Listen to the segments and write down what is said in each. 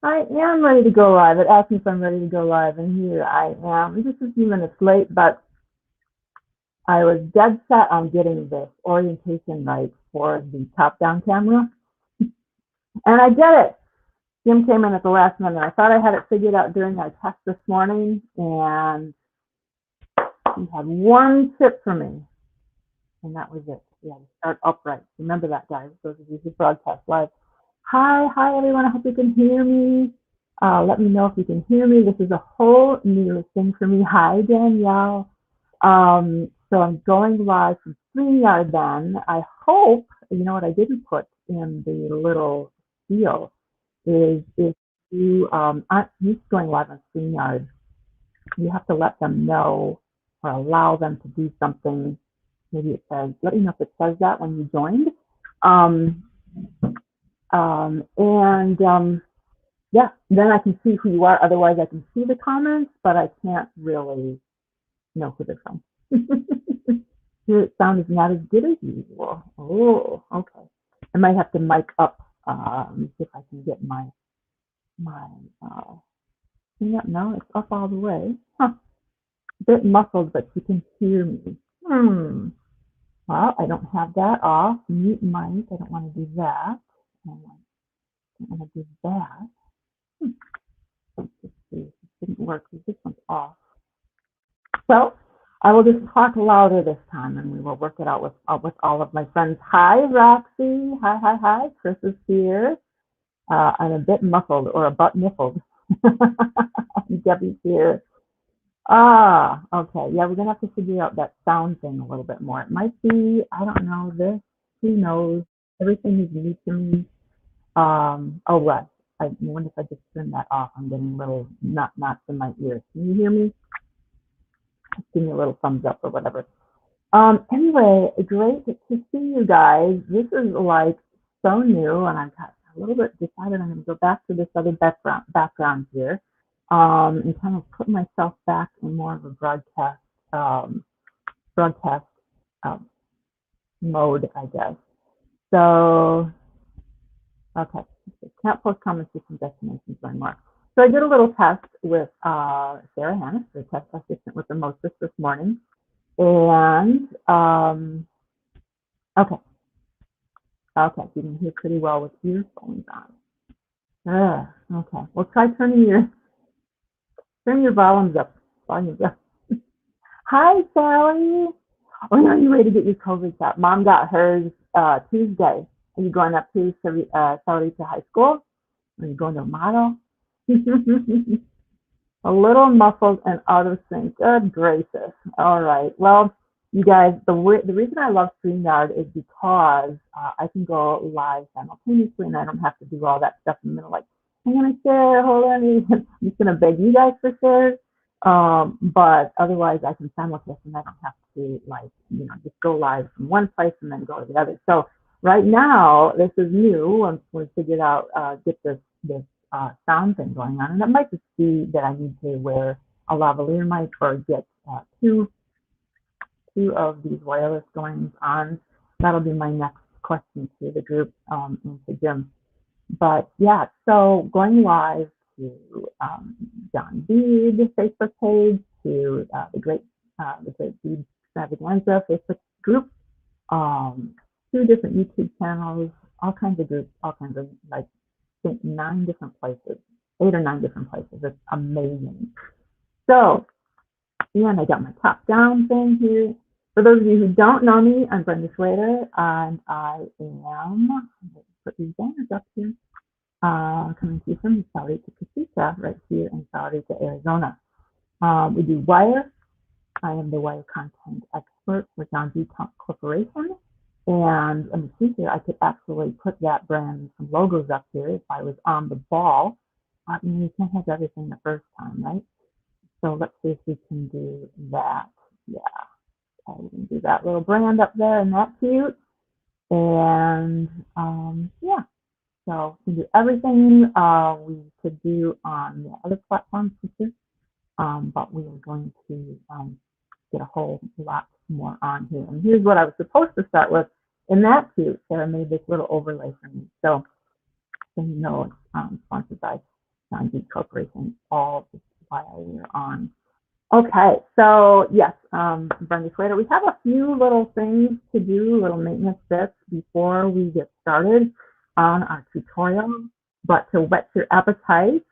I am ready to go live. It asked me if I'm ready to go live, and here I am. Just a few minutes late, but I was dead set on getting this orientation right for the top-down camera, and I did it. Jim came in at the last minute. I thought I had it figured out during our test this morning, and he had one tip for me, and that was it. Yeah, to start upright. Remember that, guys. Those of you who broadcast live. Hi, everyone. I hope you can hear me. Let me know if you can hear me. This is a whole new thing for me. Hi, Danielle. So I'm going live from StreamYard then. I hope, you know what I didn't put in the little deal is if you aren't used to going live on StreamYard, you have to let them know or allow them to do something. Maybe it says, let me know if it says that when you joined. Um, and yeah, then I can see who you are. Otherwise, I can see the comments, but I can't really know who they're from. Your sound is not as good as usual. Oh, okay. I might have to mic up. See if I can get my thing up. No, it's up all the way. Huh. A bit muffled, but you can hear me. Well, I don't have that off. Mute mic. I don't want to do that. I don't want to do that. Let's see. It didn't work. This one's off. So I will just talk louder this time, and we will work it out with all of my friends. Hi, Roxy. Hi. Chris is here. I'm a bit muffled or a butt niffled. Debbie's here. Okay. Yeah, we're gonna have to figure out that sound thing a little bit more. It might be, I don't know this. Who knows? Everything is new to me. Oh, well, I wonder if I just turn that off. I'm getting little knots in my ears. Can you hear me? Give me a little thumbs up or whatever. Anyway, great to see you guys. This is like so new, and I've got a little bit decided I'm going to go back to this other background here, and kind of put myself back in more of a um, broadcast um, mode, I guess. So, okay, can't post comments to some destinations anymore. So I did a little test with Sarah Hannis, the test assistant with the Moses this morning, and okay. Okay, you can hear pretty well with earphones on. Okay, well try turn your volumes up. Volumes up. Hi, Sally. Oh, no, you ready to get your COVID shot? Mom got hers Tuesday. Are you going up to Saudi to high school? Are you going to a model? A little muffled and out of sync. Good gracious. All right. Well, you guys, the reason I love StreamYard is because I can go live simultaneously and I don't have to do all that stuff in the middle. Like, I'm going to share. Hold on. I'm just going to beg you guys for shares. But otherwise, I can simulcast and I don't have to, like, just go live from one place and then go to the other. So right now, this is new. Once we figured out, get this sound thing going on, and it might just be that I need to wear a lavalier mic or get two of these wireless goings on. That'll be my next question to the group and to Jim. But yeah, so going live to John Bead Facebook page, to the great Bead Extravaganza Facebook group, 2 different YouTube channels, all kinds of groups, all kinds of, like, I think 9 different places, 8 or 9 different places. It's amazing. So, and I got my top down thing here. For those of you who don't know me, I'm Brenda Schrader, and I am, put these banners up here, coming to you from Saudi to Preciosa, right here in Saudi to Arizona. We do wire. I am the wire content expert with John B. Corporation. And let me see here, I could actually put that brand some logos up here if I was on the ball. I mean, you can't have everything the first time, right? So let's see if we can do that. Yeah, okay, we can do that little brand up there, and that's cute. And yeah, so we can do everything we could do on the other platforms here, but we are going to get a whole lot more on here. And here's what I was supposed to start with. And that's cute. Sarah made this little overlay for me. So you know it's sponsored by on Bead Corporation all this while we're on. Okay, so yes, Brenda Slater, we have a few little things to do, little maintenance bits before we get started on our tutorial. But to whet your appetite,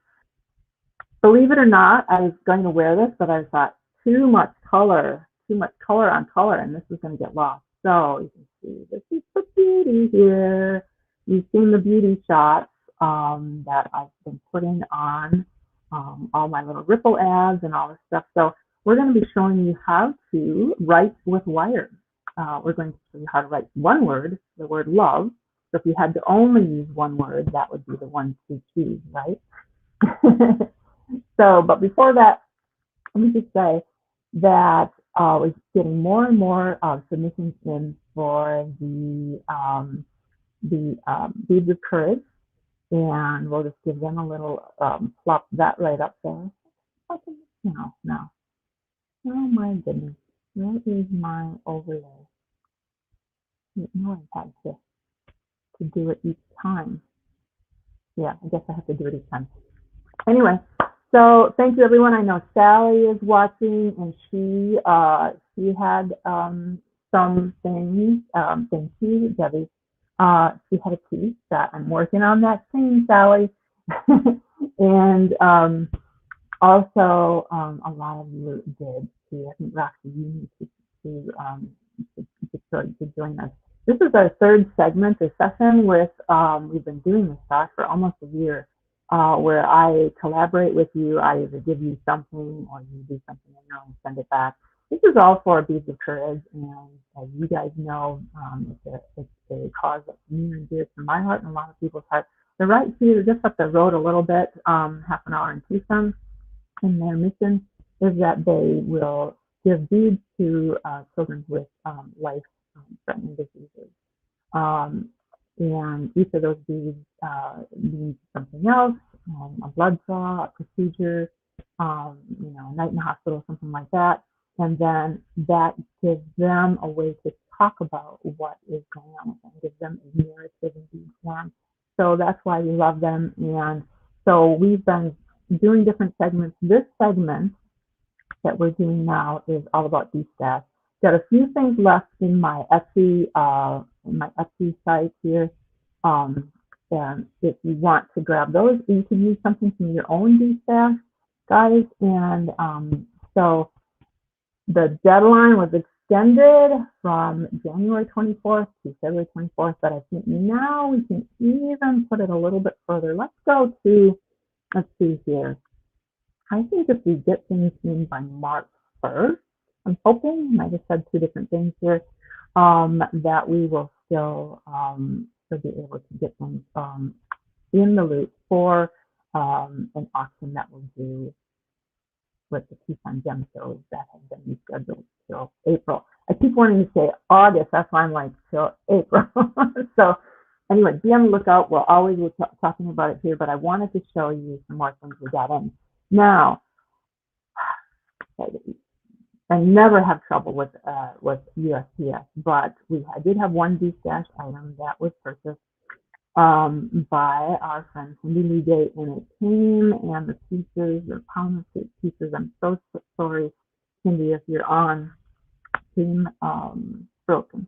believe it or not, I was going to wear this, but I thought too much color on color, and this is going to get lost. So you can see this is the beauty here. You've seen the beauty shots that I've been putting on all my little ripple ads and all this stuff. So we're going to be showing you how to write with wires. We're going to show you how to write one word, the word love. So if you had to only use one word, that would be the one to choose, right? So, but before that, let me just say that we're getting more and more submissions in for the Beads of Courage, and we'll just give them a little plop that right up there. No. Oh my goodness, where is my overlay? No, I had to do it each time. Yeah, I guess I have to do it each time. Anyway, so thank you everyone. I know Sally is watching, and she had some things. Thank you, Debbie. She had a piece that I'm working on that thing, Sally. And also a lot of you did too. I think Roxy, you need to join us. This is our third segment, the session with, we've been doing this stuff for almost a year, where I collaborate with you. I either give you something or you do something and I'll send it back. This is all for Beads of Courage, and as you guys know, it's a cause that's near and dear to my heart and a lot of people's hearts. They're right here, just up the road a little bit, half an hour in Tucson, and their mission is that they will give beads to children with life-threatening diseases. And each of those beads means something else, a blood draw, a procedure, a night in the hospital, something like that. And then that gives them a way to talk about what is going on with them, gives them a narrative in bead form. So that's why we love them. And so we've been doing different segments. This segment that we're doing now is all about DStash. Got a few things left in my Etsy site here. And if you want to grab those, you can use something from your own DStash, guys. And so the deadline was extended from January 24th to February 24th, but I think now we can even put it a little bit further. Let's see here. I think if we get things in by March 1st, I'm hoping, I just said two different things here, that we will still be able to get things in the loop for an auction that we'll do with the Tucson Gem shows that have been rescheduled till April. I keep wanting to say August, that's why I'm like, till April. So anyway, be on the lookout. We'll always be talking about it here, but I wanted to show you some more things we got in. Now, I never have trouble with USPS, but I did have one DStash item that was purchased by our friend Cindy Lee, and it came, and the pieces, the pound pieces, I'm so sorry, Cindy, if you're on, came broken.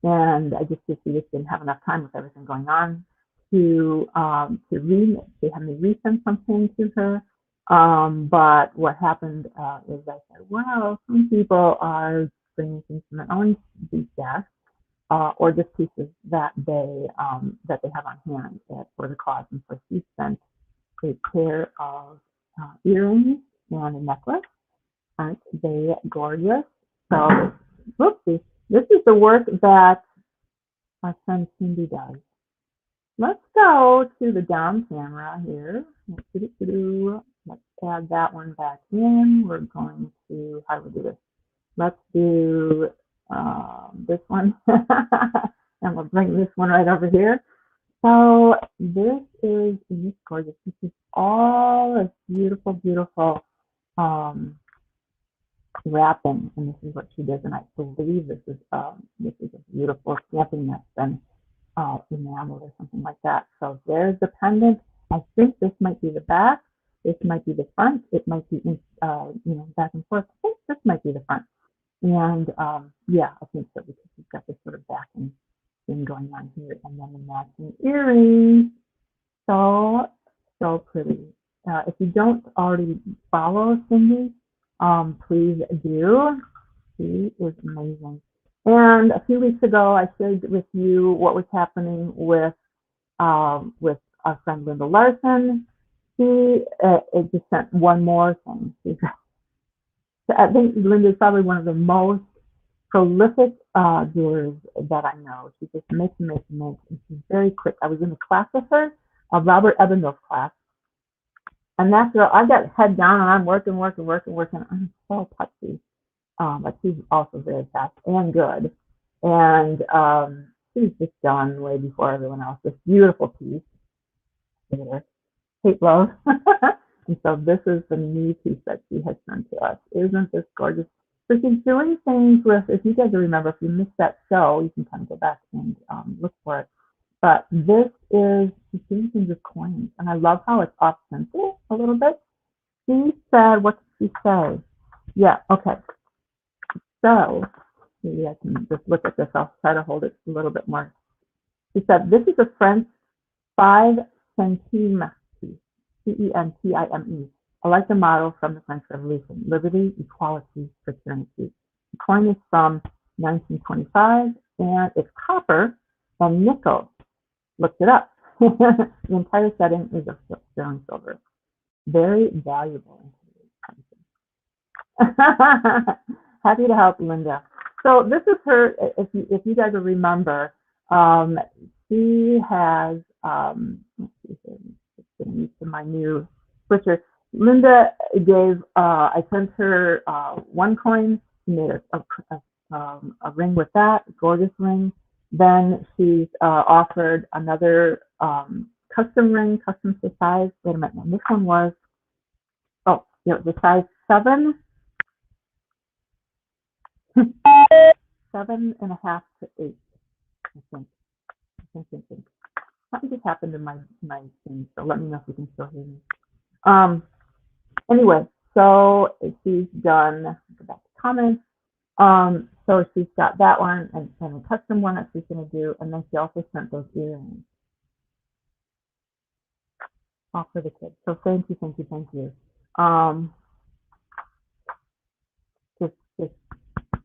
And I just didn't have enough time with everything going on to have me resend something to her. But what happened is I said, well, some people are bringing things from their own DStash, or just pieces that they have on hand for the cause. And so she sent a pair of earrings and a necklace. Aren't they gorgeous? So, whoopsie. This is the work that my friend Cindy does. Let's go to the down camera here. Let's add that one back in. We're going to, how do we do this? Let's do this one. And we'll bring this one right over here. So this is gorgeous. This is all this beautiful, beautiful wrapping, and this is what she does. And I believe this is a beautiful stamping that's been enameled or something like that. So there's the pendant, I think this might be the back. This might be the front. It might be, back and forth. I think this might be the front. And yeah, I think so because we've got this sort of backing thing going on here. And then the matching earrings. So, so pretty. If you don't already follow Cindy, please do. She is amazing. And a few weeks ago, I shared with you what was happening with our friend Linda Larson. She just sent one more thing. I think Linda is probably one of the most prolific doers that I know. She just makes and makes and makes, and she's very quick. I was in a class with her, a Robert Ebenow's class, and after I got head down and I'm working. I'm so touchy, but she's also very fast and good, and she's just done way before everyone else. This beautiful piece. Hate love. And so this is the new piece that she has sent to us. Isn't this gorgeous? So she's doing things with, if you guys remember, if you missed that show, you can kind of go back and look for it. But this is, she's doing things with coins. And I love how it's off center a little bit. She said, what did she say? Yeah, okay. So maybe I can just look at this. I'll try to hold it a little bit more. She said, this is a French 5 centime piece, CENTIME. I like the motto from the French Revolution: liberty, equality, fraternity. The coin is from 1925, and it's copper and nickel. Looked it up. The entire setting is of sterling silver. Very valuable. Happy to help, Linda. So this is her. If you guys will remember, she has. Let's see here. Just getting used to my new switcher. Linda gave. I sent her one coin. She made a ring with that, gorgeous ring. Then she's offered another custom ring, custom to size. Wait a minute. This one was. Oh, the size 7. 7.5 to 8, I think. Something just happened in my thing, so let me know if you can still hear me. Anyway, so she's done, go back to comments. So she's got that one and a custom one that she's going to do, and then she also sent those earrings. All for the kids. So thank you. Just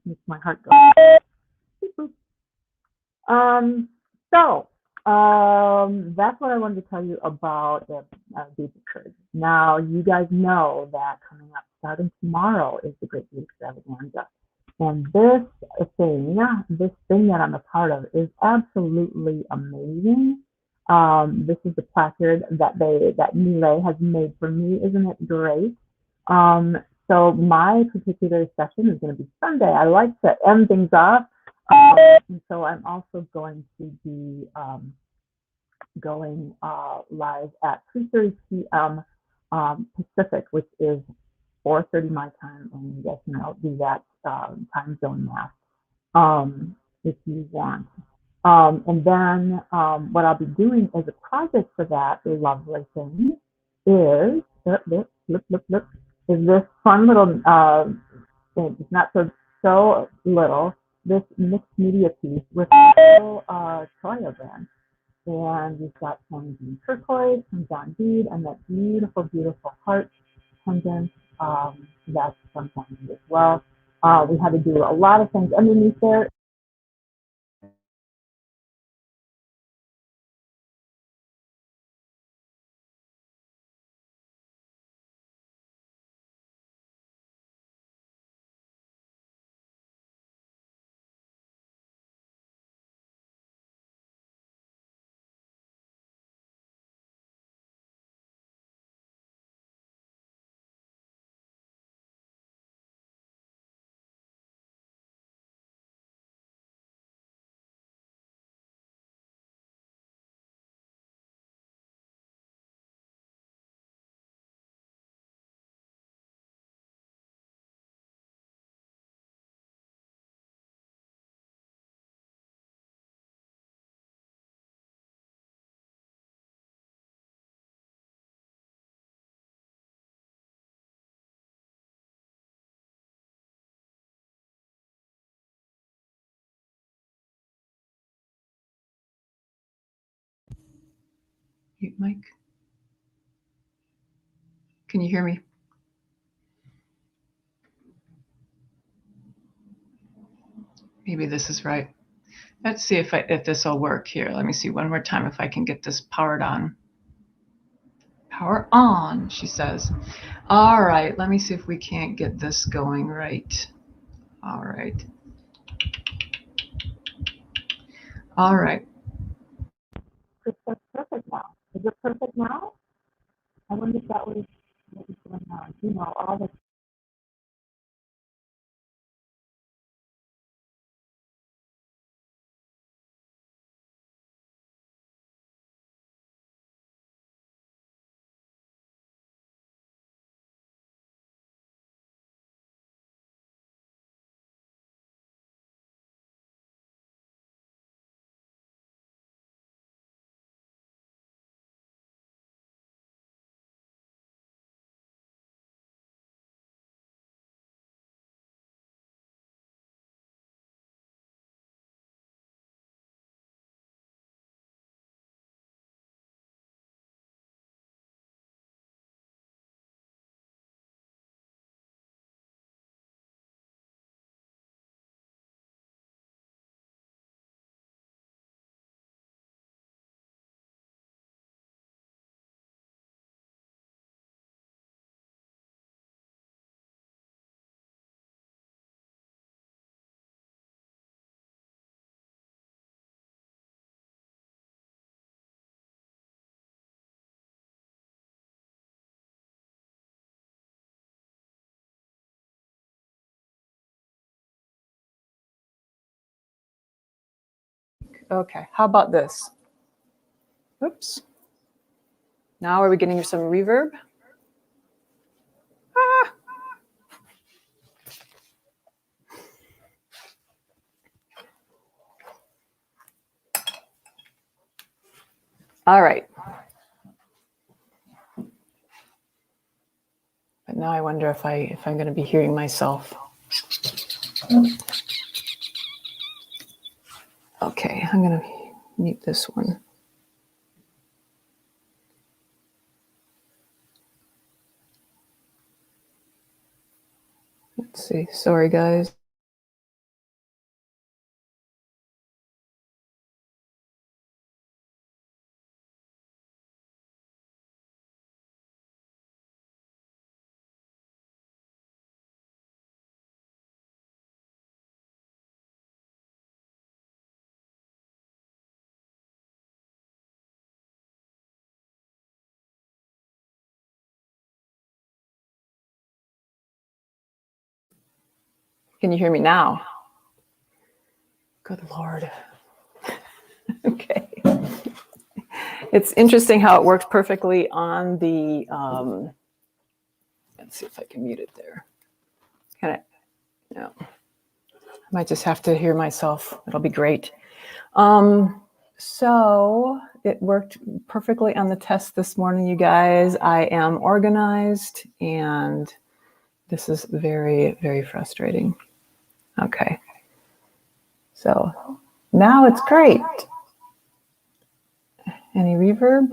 makes my heart go. So that's what I wanted to tell you about the Bead Courage. Now, you guys know that coming up starting tomorrow is the Great Bead Extravaganza. And this thing that I'm a part of is absolutely amazing. This is the placard that Millet has made for me. Isn't it great? So my particular session is going to be Sunday. I like to end things off. And so I'm also going to be going live at 3:30 p.m. Pacific, which is 4:30 my time, and you guys can do that time zone math if you want. And then what I'll be doing as a project for that lovely thing is is this fun little thing. It's not so little. This mixed media piece with a little Toya brand. And we've got some turquoise, some John Bead, and that beautiful heart pendant. That's from John Bead as well. We had to do a lot of things underneath there. Mute mic. Can you hear me? Maybe this is right. Let's see if this will work here. Let me see one more time if I can get this powered on. Power on, she says. All right, let me see if we can't get this going right. All right. All right. It's perfect now. Is it perfect now? I wonder if that was what was going on. You know, all the Okay, how about this? Oops. Now are we getting some reverb? Ah. All right. But now I wonder if I'm going to be hearing myself. Okay, I'm going to mute this one. Let's see. Sorry, guys. Can you hear me now? Good Lord. Okay. It's interesting how it works perfectly on the, let's see if I can mute it there. Can I? No. I might just have to hear myself. It'll be great. So it worked perfectly on the test this morning, you guys. I am organized, and this is very, very frustrating. Okay. So now it's great. Any reverb?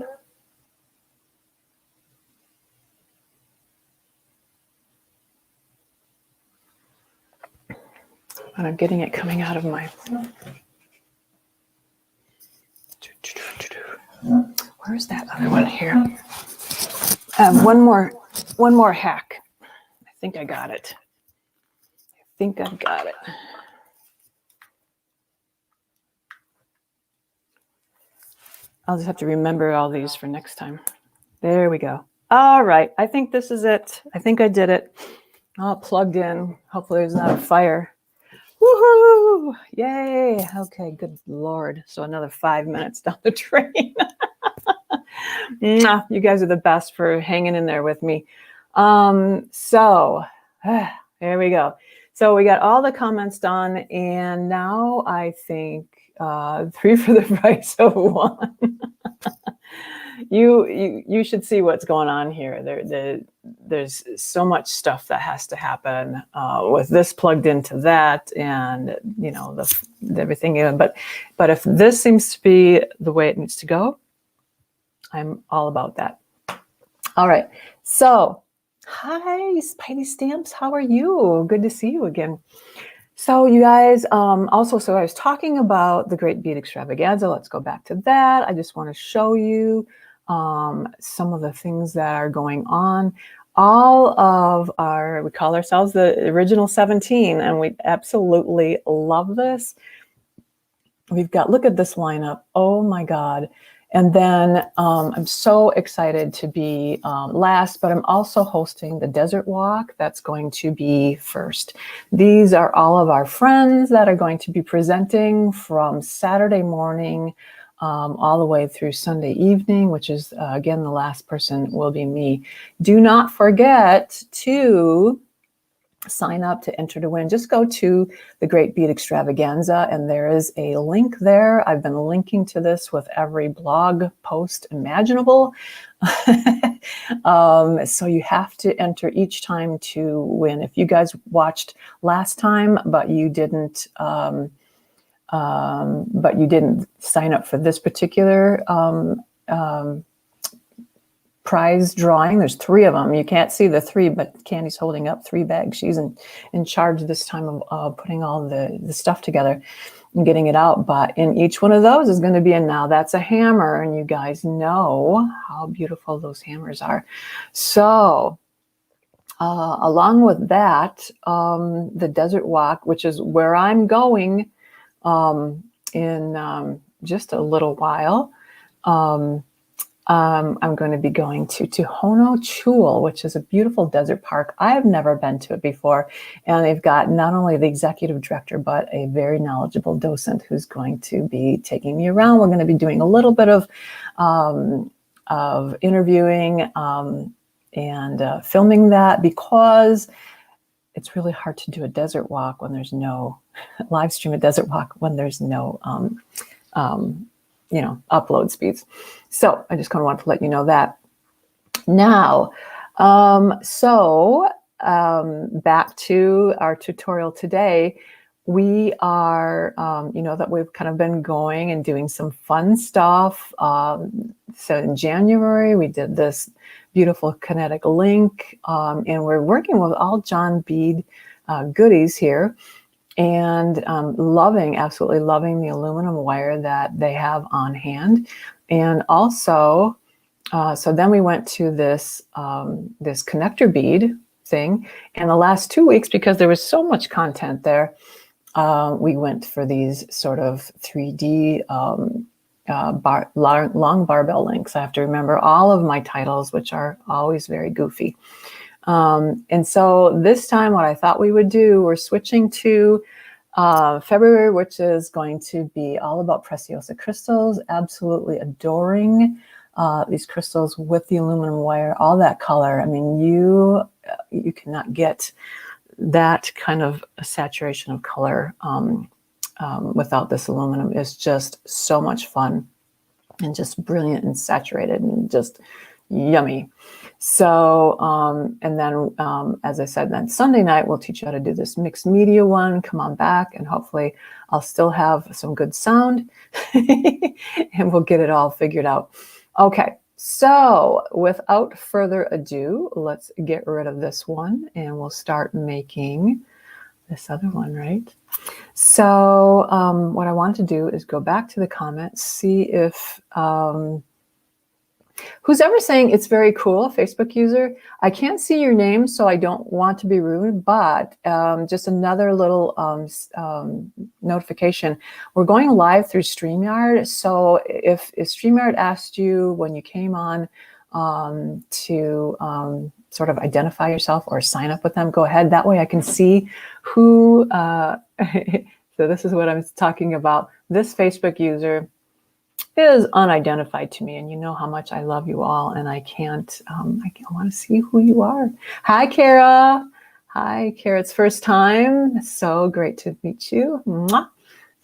And I'm getting it coming out of my... Where's that other one here? One more hack. I think I got it. I think I've got it. I'll just have to remember all these for next time. There we go. All right. I think this is it. I think I did it. All plugged in. Hopefully there's not a fire. Woohoo! Yay! Okay, good Lord. So another 5 minutes down the drain. You guys are the best for hanging in there with me. There we go. So we got all the comments done, and now I think 3 for the price of 1. You should see what's going on here. There's so much stuff that has to happen with this plugged into that, and you know everything. But if this seems to be the way it needs to go, I'm all about that. All right. So, hi, Spidey Stamps. How are you? Good to see you again. So you guys, also, so I was talking about the Great Bead Extravaganza. Let's go back to that. I just want to show you some of the things that are going on. All of our, we call ourselves the original 17, and we absolutely love this. We've got, look at this lineup. Oh my God. And then I'm so excited to be last, but I'm also hosting the Desert Walk. That's going to be first. These are all of our friends that are going to be presenting from Saturday morning all the way through Sunday evening, which is, again, the last person will be me. Do not forget to sign up to enter to win. Just go to the Great Bead Extravaganza, and there is a link there. I've been linking to this with every blog post imaginable. So you have to enter each time to win. If you guys watched last time, but you didn't sign up for this particular prize drawing. There's 3 of them. You can't see the 3, but Candy's holding up 3 bags. She's in charge this time of putting all the stuff together and getting it out. But in each one of those is going to be a Now That's a Hammer. And you guys know how beautiful those hammers are. So along with that, the Desert Walk, which is where I'm going in just a little while. I'm going to be going to Tohono Chul, which is a beautiful desert park. I've never been to it before. And they've got not only the executive director, but a very knowledgeable docent who's going to be taking me around. We're going to be doing a little bit of interviewing and filming that, because it's really hard to do a desert walk when there's no live stream a desert walk when there's no upload speeds. So I just kind of want to let you know that. Now, back to our tutorial today. We are, that we've kind of been going and doing some fun stuff. So in January, we did this beautiful kinetic link, and we're working with all John Bead goodies here. And absolutely loving the aluminum wire that they have on hand. And also, so then we went to this connector bead thing. And the last 2 weeks, because there was so much content there, we went for these sort of 3D long barbell links. I have to remember all of my titles, which are always very goofy. And so this time what I thought we would do, we're switching to February, which is going to be all about Preciosa crystals. Absolutely adoring these crystals with the aluminum wire, all that color. I mean, you cannot get that kind of a saturation of color without this aluminum. It's just so much fun and just brilliant and saturated and just yummy. So, and then, as I said, then Sunday night, we'll teach you how to do this mixed media one. Come on back, and hopefully I'll still have some good sound and we'll get it all figured out. Okay. So without further ado, let's get rid of this one and we'll start making this other one, right? So, what I want to do is go back to the comments, see if, who's ever saying it's very cool, Facebook user. I can't see your name, so I don't want to be rude, but just another little notification. We're going live through StreamYard. So if StreamYard asked you when you came on to sort of identify yourself or sign up with them, go ahead. That way I can see who, so this is what I'm talking about. This Facebook user is unidentified to me, and you know how much I love you all, and I want to see who you are. Hi, Kara. Hi, Kara. It's first time. So great to meet you. Mwah.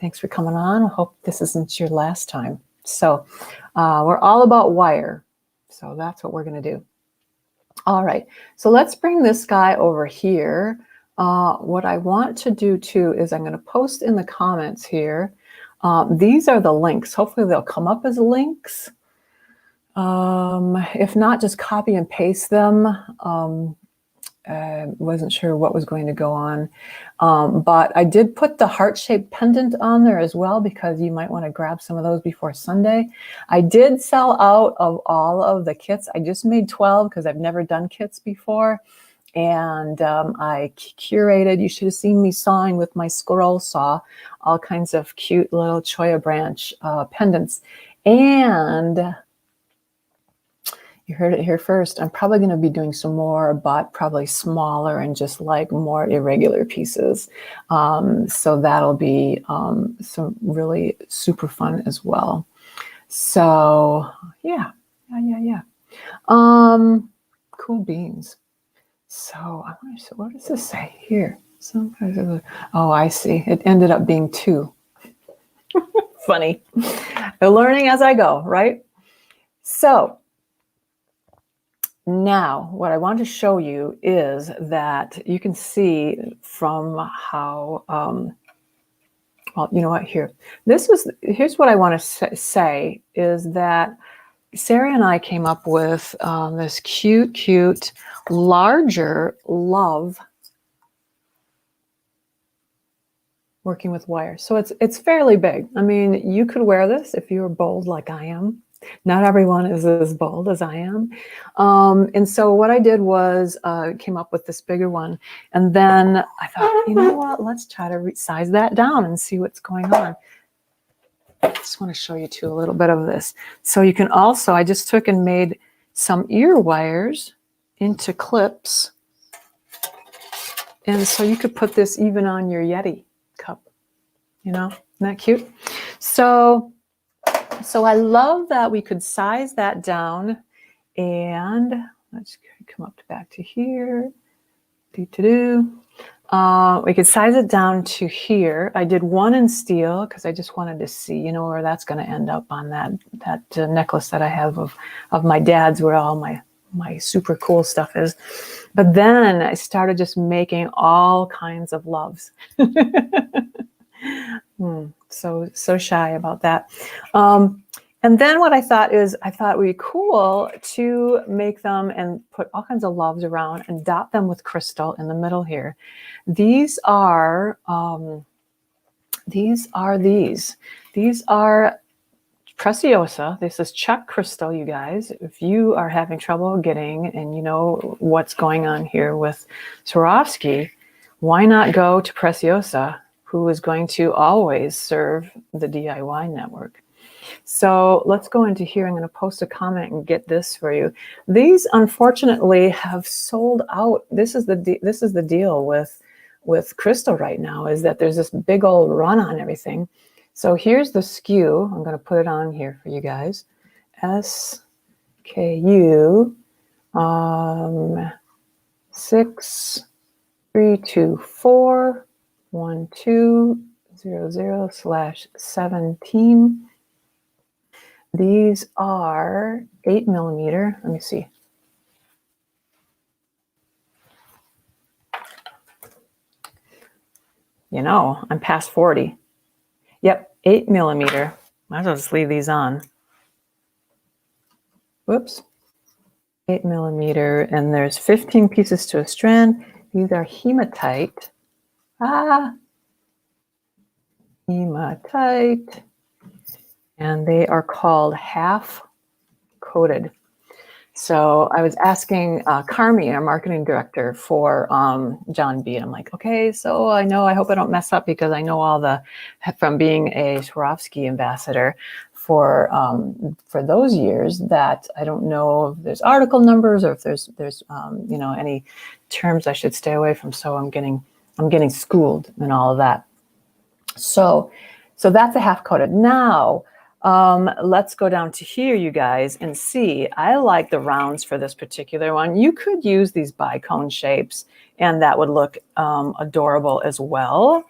Thanks for coming on. I hope this isn't your last time. So we're all about wire. So that's what we're going to do. All right. So let's bring this guy over here. What I want to do too is I'm going to post in the comments here. These are the links. Hopefully they'll come up as links. If not, just copy and paste them. Wasn't sure what was going to go on. But I did put the heart-shaped pendant on there as well, because you might want to grab some of those before Sunday. I did sell out of all of the kits. I just made 12 because I've never done kits before. And I curated, you should have seen me sawing with my scroll saw, all kinds of cute little cholla branch pendants. And you heard it here first. I'm probably going to be doing some more, but probably smaller and just like more irregular pieces. So that'll be some really super fun as well. So yeah. Cool beans. So what does this say here? Oh, I see. It ended up being 2. Funny. I'm learning as I go, right? So now, what I want to show you is that you can see from how, well, you know what, here's what I want to say is that Sarah and I came up with this cute, larger love working with wire. So it's fairly big. I mean, you could wear this if you're bold like I am. Not everyone is as bold as I am. And so what I did was came up with this bigger one. And then I thought, you know what, let's try to size that down and see what's going on. I just want to show you too a little bit of this. So you can also, I just took and made some ear wires into clips. And so you could put this even on your Yeti cup, you know, isn't that cute? So I love that we could size that down, and let's come up back to here. We could size it down to here. I did one in steel because I just wanted to see, you know, where that's going to end up on that necklace that I have of my dad's, where all my super cool stuff is. But then I started just making all kinds of loves. So shy about that. And then what I thought it would be cool to make them and put all kinds of loves around and dot them with crystal in the middle here. These are Preciosa. This is Czech crystal, you guys. If you are having trouble getting, and you know what's going on here with Swarovski, why not go to Preciosa, who is going to always serve the DIY network. So let's go into here. I'm going to post a comment and get this for you. These unfortunately have sold out. This is the deal with crystal right now, is that there's this big old run on everything. So here's the SKU. I'm going to put it on here for you guys. SKU 63241200/17. These are 8mm. Let me see. You know, I'm past 40. Yep, 8mm. Might as well just leave these on. Whoops. 8mm, and there's 15 pieces to a strand. These are hematite. Hematite. And they are called half coated. So I was asking Carmi, our marketing director for John Bead. I'm like, okay, so I hope I don't mess up, because I know all from being a Swarovski ambassador for those years, that I don't know if there's article numbers or if there's you know, any terms I should stay away from. So I'm getting schooled and all of that. So that's a half coated. Now, let's go down to here, you guys, and see. I like the rounds for this particular one. You could use these bicone shapes, and that would look adorable as well,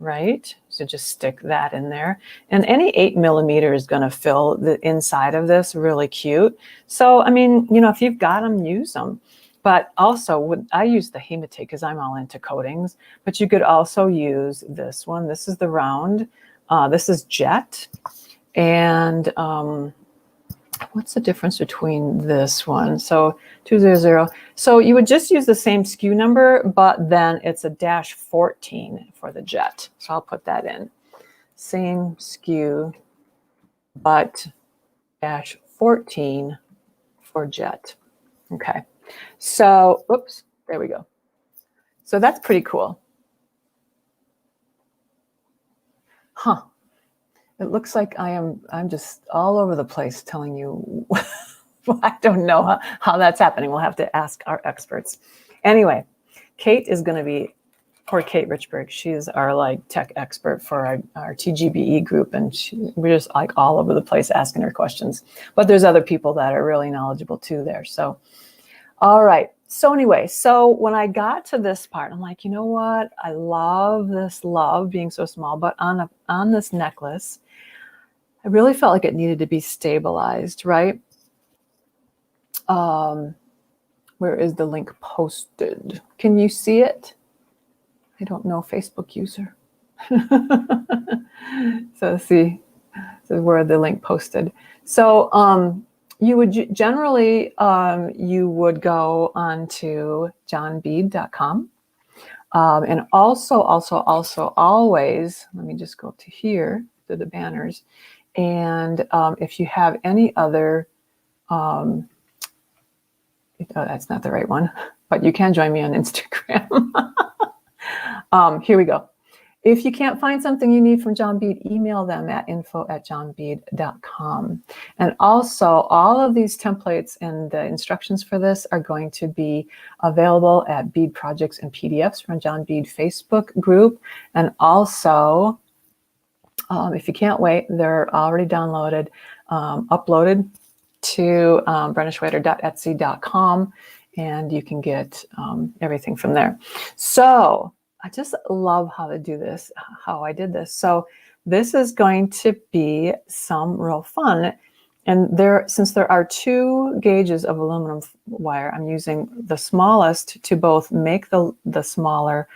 right? So just stick that in there. And any 8mm is going to fill the inside of this really cute. So, I mean, you know, if you've got them, use them. But also, I use the hematite because I'm all into coatings. But you could also use this one. This is the round. This is jet. And what's the difference between this one? So 200. So you would just use the same SKU number, but then it's a -14 for the jet. So I'll put that in. Same SKU, but -14 for jet. Okay. So, oops, there we go. So that's pretty cool. Huh. It looks like I'm just all over the place telling you. I don't know how that's happening. We'll have to ask our experts. Anyway, Kate is going to be, poor Kate Richburg. She's our like tech expert for our TGBE group, and we're just like all over the place asking her questions. But there's other people that are really knowledgeable too there. So, all right. So anyway, so when I got to this part, I'm like, you know what? I love this love being so small, but on this necklace, I really felt like it needed to be stabilized, right? Where is the link posted? Can you see it? I don't know, Facebook user. So see, this is where the link posted. So you would generally, you would go onto johnbead.com. And also always, let me just go to here, to the banners. And if you have any other, oh, that's not the right one, but you can join me on Instagram. Here we go. If you can't find something you need from John Bead, email them at info@johnbead.com. And also, all of these templates and the instructions for this are going to be available at Bead Projects and PDFs from John Bead Facebook group. And also, if you can't wait, they're already downloaded, uploaded to brennaschweder.etsy.com, and you can get everything from there. So I just love how to do this, how I did this. So this is going to be some real fun. And since there are 2 gauges of aluminum wire, I'm using the smallest to both make the smaller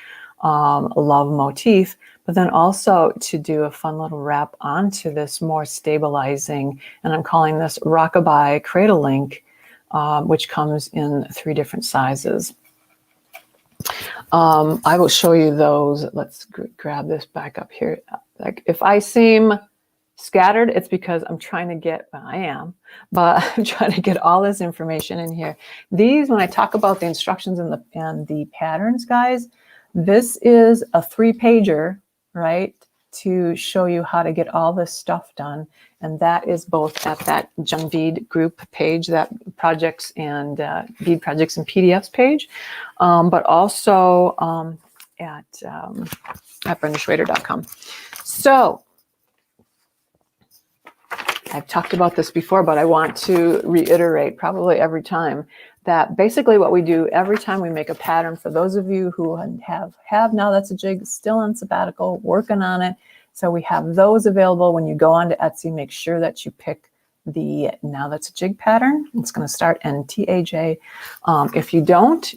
love motif, but then also to do a fun little wrap onto this more stabilizing, and I'm calling this Rockabye Cradle Link, which comes in 3 different sizes. I will show you those. Let's grab this back up here. Like if I seem scattered, it's because I'm trying to get, well, I am, but I'm trying to get all this information in here. These, when I talk about the instructions and the patterns, guys, this is a 3-pager, right, to show you how to get all this stuff done. And that is both at that John Bead group page, that projects and Bead Projects and PDFs page, but also at brendaschweder.com. So I've talked about this before, but I want to reiterate probably every time that basically what we do every time we make a pattern, for those of you who have Now That's a Jig still on sabbatical, working on it. So we have those available. When you go onto Etsy, make sure that you pick the Now That's a Jig pattern. It's going to start NTAJ. If you don't,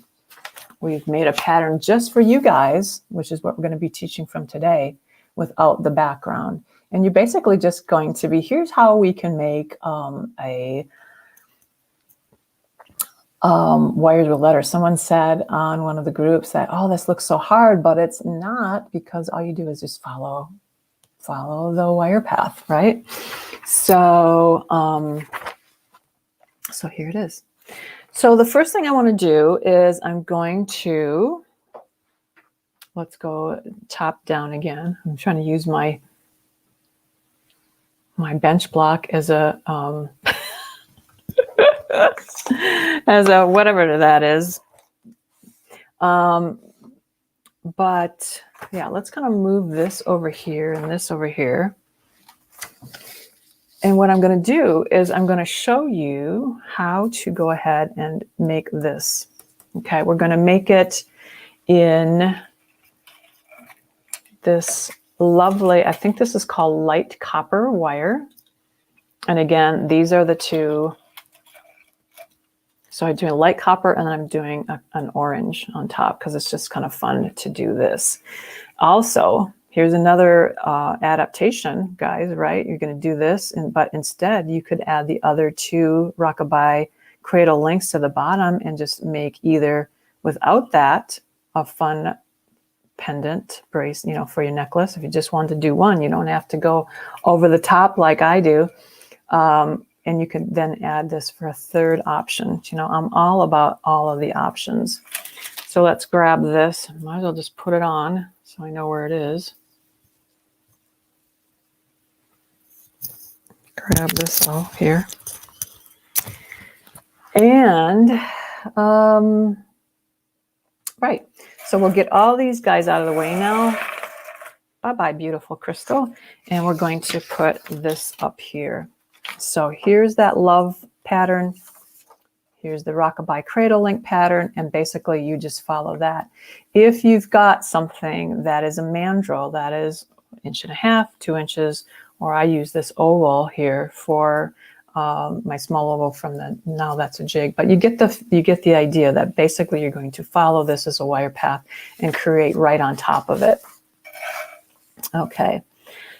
we've made a pattern just for you guys, which is what we're going to be teaching from today, without the background. And you're basically just going to be, here's how we can make a wires with letters. Someone said on one of the groups that, oh, this looks so hard, but it's not, because all you do is just follow the wire path, right? So, so here it is. So the first thing I want to do is I'm going to, let's go top down again. I'm trying to use my bench block as a as a whatever that is. But yeah, let's kind of move this over here and this over here. And what I'm going to do is I'm going to show you how to go ahead and make this. Okay, we're going to make it in this lovely, I think this is called light copper wire. And again, these are the 2. So I'm doing light copper, and then I'm doing an orange on top, because it's just kind of fun to do this. Also, here's another adaptation, guys, right? You're going to do this, but instead you could add the other two rockabye cradle links to the bottom and just make either without that a fun pendant brace, you know, for your necklace. If you just want to do one, you don't have to go over the top like I do. And you could then add this for a third option. You know, I'm all about all of the options. So let's grab this. Might as well just put it on so I know where it is. Grab this all here. And, right. So we'll get all these guys out of the way now. Bye-bye, beautiful crystal. And we're going to put this up here. So here's that love pattern. Here's the rockabye cradle link pattern. And basically you just follow that. If you've got something that is a mandrel, that is 1.5 inches, 2 inches, or I use this oval here for my small oval from the, now that's a jig, but you get the idea that basically you're going to follow this as a wire path and create right on top of it. Okay,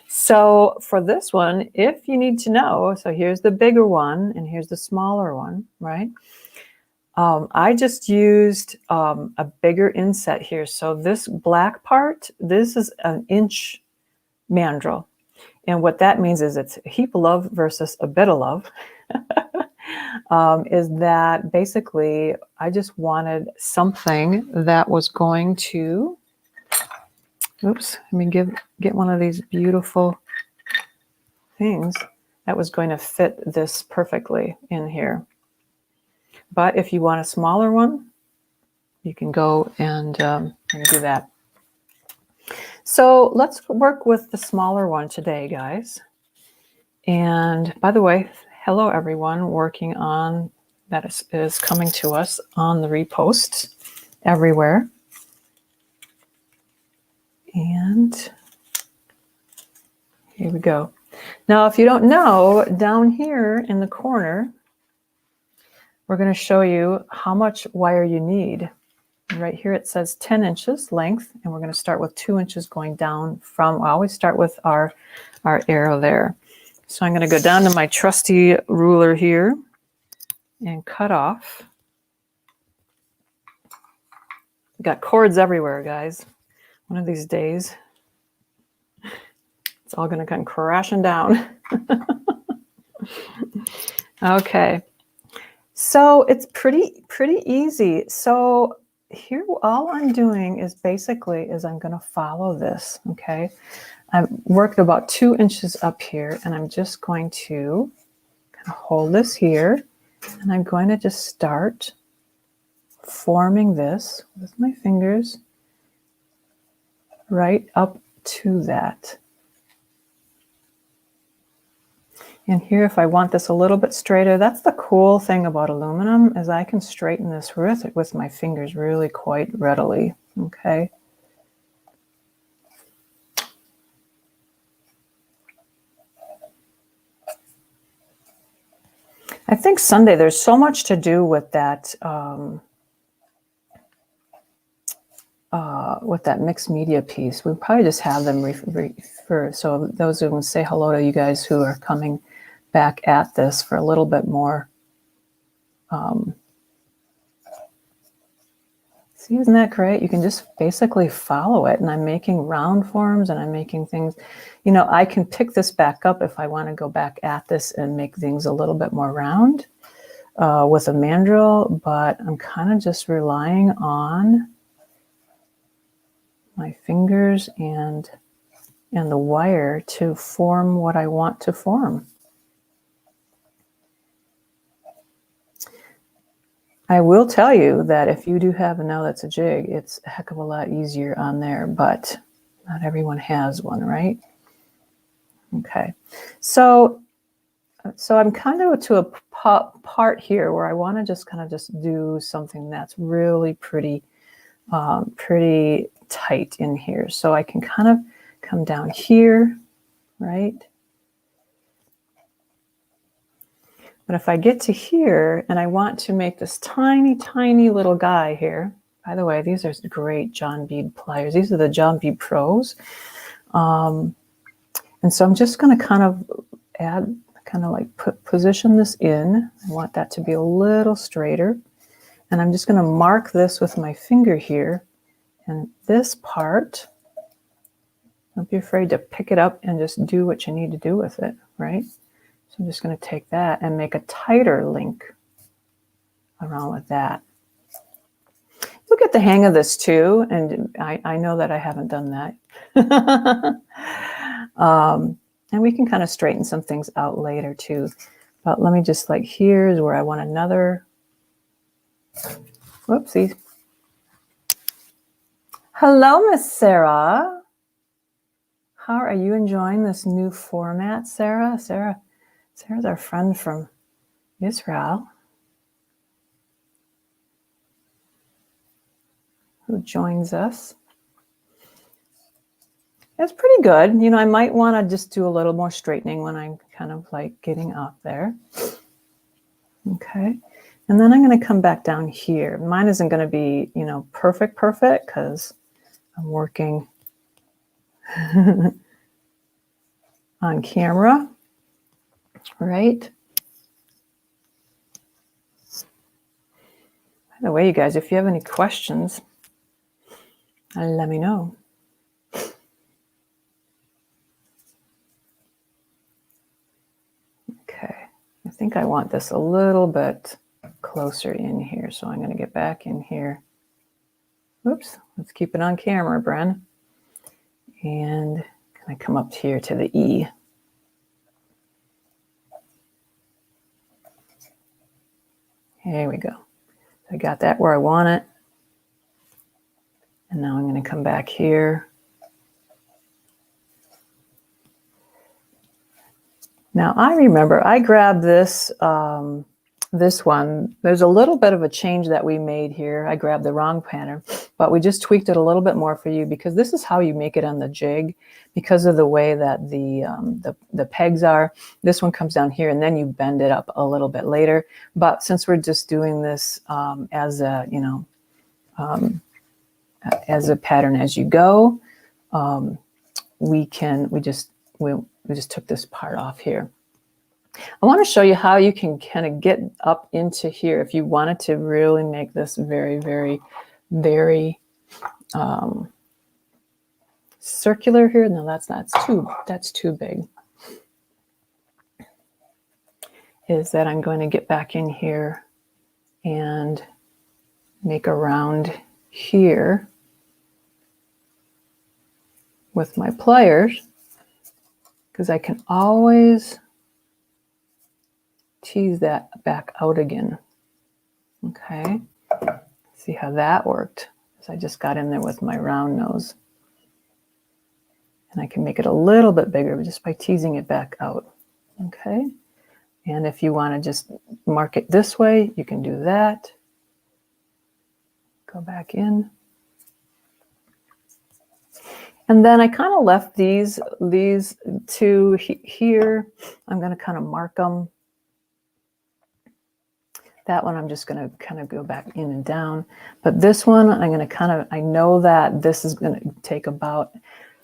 so for this one, if you need to know, so here's the bigger one and here's the smaller one, right? I just used a bigger inset here. So this black part, this is an inch mandrel. And what that means is it's a heap of love versus a bit of love. Is that basically I just wanted something that was going to, oops, let me get one of these beautiful things that was going to fit this perfectly in here. But if you want a smaller one, you can go and do that. So let's work with the smaller one today, guys. And by the way, hello everyone working on that is coming to us on the reposts everywhere. And here we go. Now, if you don't know, down here in the corner, we're going to show you how much wire you need. Right here it says 10 inches length, and we're going to start with 2 inches going down from, I always start with our arrow there. So I'm going to go down to my trusty ruler here and cut off. Got cords everywhere, guys. One of these days, it's all going to come crashing down. Okay. So it's pretty easy. So here, all I'm doing is basically I'm going to follow this. Okay. I've worked about 2 inches up here, and I'm just going to kind of hold this here, and I'm going to just start forming this with my fingers right up to that. And here, if I want this a little bit straighter, that's the cool thing about aluminum, is I can straighten this with my fingers really quite readily, okay? I think Sunday, there's so much to do with that mixed media piece. We probably just have them refer. So those who can say hello to you guys who are coming back at this for a little bit more. See, isn't that great? You can just basically follow it. And I'm making round forms, and I'm making things, you know, I can pick this back up if I want to go back at this and make things a little bit more round with a mandrel, but I'm kind of just relying on my fingers and the wire to form what I want to form. I will tell you that if you do have a Now That's a Jig, it's a heck of a lot easier on there, but not everyone has one, right? Okay, so I'm kind of to a part here where I want to just kind of just do something that's really pretty tight in here. So I can kind of come down here, right? But if I get to here and I want to make this tiny, tiny little guy here, by the way, these are great John Bead pliers. These are the John Bead Pros. And so I'm just going to kind of add, kind of like position this in. I want that to be a little straighter. And I'm just going to mark this with my finger here. And this part, don't be afraid to pick it up and just do what you need to do with it, right? So I'm just going to take that and make a tighter link around with that. You'll get the hang of this too, and I know that I haven't done that. And we can kind of straighten some things out later too. But let me just, like, here's where I want another, whoopsie. Hello, Miss Sarah. How are you enjoying this new format, Sarah? Sarah's our friend from Israel who joins us. It's pretty good. You know, I might want to just do a little more straightening when I'm kind of like getting up there. Okay. And then I'm going to come back down here. Mine isn't going to be, you know, perfect, because I'm working on camera, right? By the way, you guys, if you have any questions, let me know. Okay, I think I want this a little bit closer in here, so I'm going to get back in here. Oops, let's keep it on camera, Bren. And can I come up here to the E? There we go. I got that where I want it. And now I'm going to come back here. Now I remember I grabbed this, this one. There's a little bit of a change that we made here. I grabbed the wrong pattern, but we just tweaked it a little bit more for you because this is how you make it on the jig because of the way that the pegs are. This one comes down here and then you bend it up a little bit later. But since we're just doing this as a, you know, as a pattern as you go, we just took this part off here. I want to show you how you can kind of get up into here if you wanted to really make this very, very, very circular here. No, that's too big. Is that I'm going to get back in here and make a round here with my pliers, because I can always tease that back out again. Okay, see how that worked? So I just got in there with my round nose. And I can make it a little bit bigger just by teasing it back out. Okay, and if you want to just mark it this way, you can do that. Go back in. And then I kind of left these two here. I'm going to kind of mark them. That one I'm just going to kind of go back in and down. But this one I'm going to kind of, I know that this is going to take about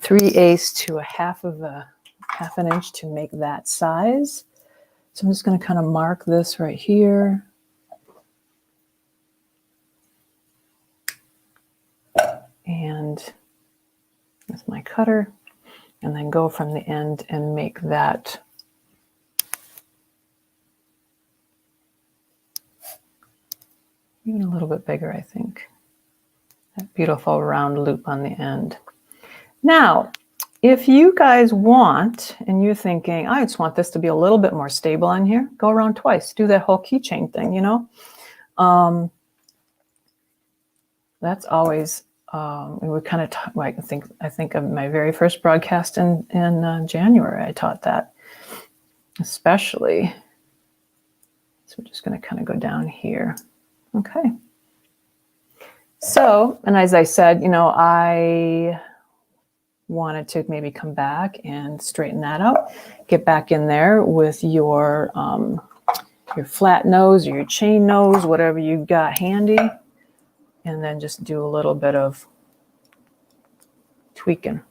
3/8 to a half an inch to make that size. So I'm just going to kind of mark this right here. And with my cutter, and then go from the end and make that even a little bit bigger, I think. That beautiful round loop on the end. Now, if you guys want, and you're thinking, I just want this to be a little bit more stable on here, go around twice. Do that whole keychain thing, you know? That's always, we were kind of, I think of my very first broadcast in January, I taught that, especially. So we're just going to kind of go down here. Okay. So, and as I said, you know, I wanted to maybe come back and straighten that out, get back in there with your flat nose or your chain nose, whatever you got handy, and then just do a little bit of tweaking.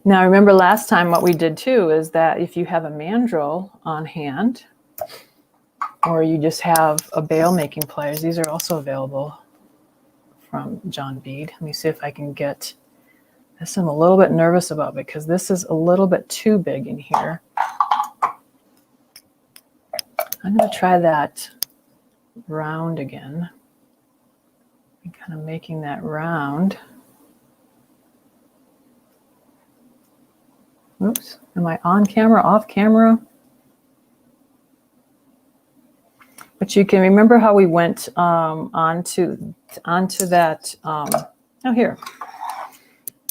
Now, remember last time what we did too is that if you have a mandrel on hand, or you just have a bail making pliers, these are also available from John Bead. Let me see if I can get this. I'm a little bit nervous about because this is a little bit too big in here. I'm going to try that round again. I'm kind of making that round. Oops, am I on camera, off camera? But you can remember how we went onto that. Oh, here.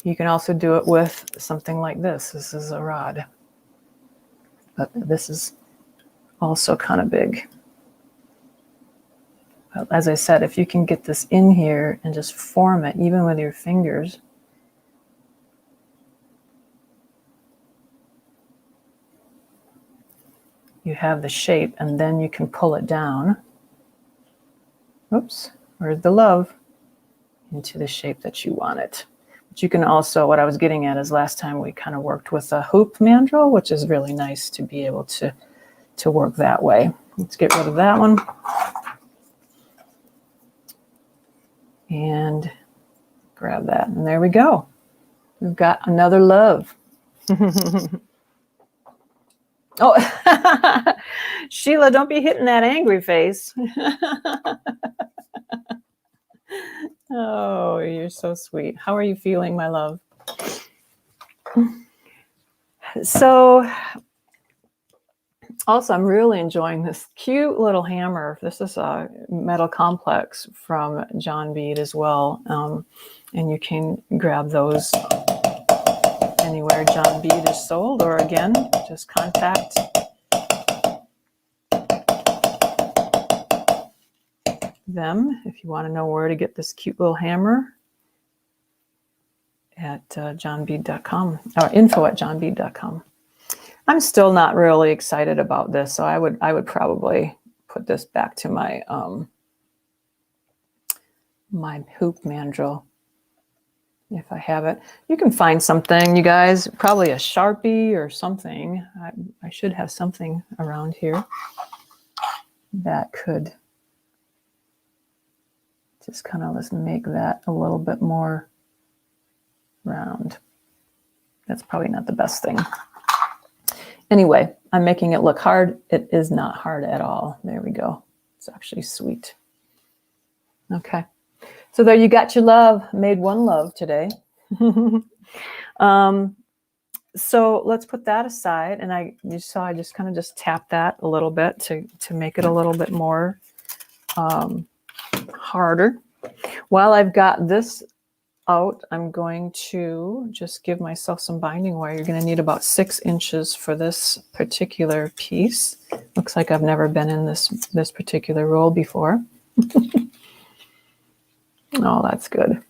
You can also do it with something like this. This is a rod. But this is also kind of big. But as I said, if you can get this in here and just form it, even with your fingers, you have the shape, and then you can pull it down. Oops, where's the love? Into the shape that you want it. But you can also, what I was getting at is last time we kind of worked with a hoop mandrel, which is really nice to be able to work that way. Let's get rid of that one. And grab that, and there we go. We've got another love. Oh, Sheila, don't be hitting that angry face. Oh, you're so sweet. How are you feeling, my love? So, also, I'm really enjoying this cute little hammer. This is a metal complex from John Bead as well. And you can grab those anywhere John Bead is sold, or again, just contact them if you want to know where to get this cute little hammer at johnbead.com or info@johnbead.com. I'm still not really excited about this, so I would probably put this back to my my hoop mandrel if I have it. You can find something, you guys, probably a Sharpie or something. I should have something around here that could just kind of, let's make that a little bit more round. That's probably not the best thing. Anyway, I'm making it look hard. It is not hard at all. There we go. It's actually sweet. Okay. So there you got your love. Made one love today. So let's put that aside. And you saw I just kind of just tapped that a little bit to make it a little bit more harder. While I've got this out, I'm going to just give myself some binding wire. You're going to need about 6 inches for this particular piece. Looks like I've never been in this particular roll before. Oh, that's good.